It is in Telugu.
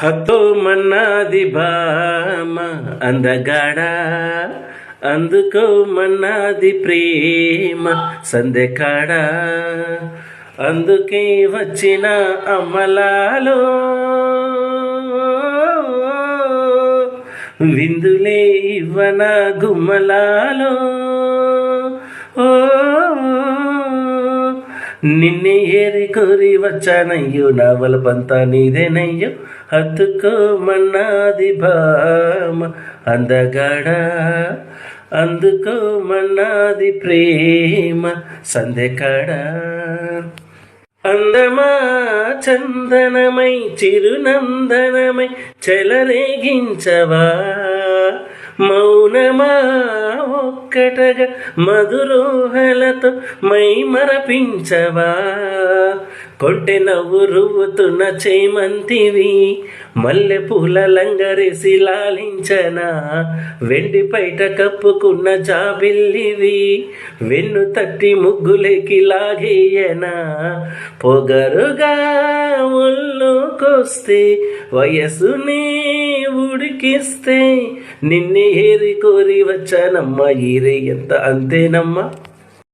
హతో మన్నాది భామ అందగాడ, అందుకో మన్నాది ప్రేమ సందెకాడ. అందుకే వచ్చిన అమ్మలాలో విందులే ఇవ్వన గుమ్మలాలో. నిన్నే ఏరి కోరి వచ్చానయ్యో, నా వలపంతా నీదేనయ్యో. హత్తుకోమన్నాది భామ అందగాడ, అందుకోమన్నాది ప్రేమ సందెకాడ. అందమా చందనమై చిరునందనమై చెలరేగించవా, మౌనమా ఒక్కటగా మధురోహలతో మై మరపించవా. కొంటె నవ్వు రువ్వుతున్న చేమంతివి, మల్లె పూల లంగరేసి లాలించనా. వెండి పైట కప్పుకున్న జాబిల్లివి, వెన్ను తట్టి ముగ్గులేకి లాగేయనా. పొగరుగా ఒళ్ళోకొస్తే వయసునే ఉడికిస్తే, నిన్నే ఏరి కోరి వచ్చానమ్మా. ఈరే ఎంత అంతేనమ్మా.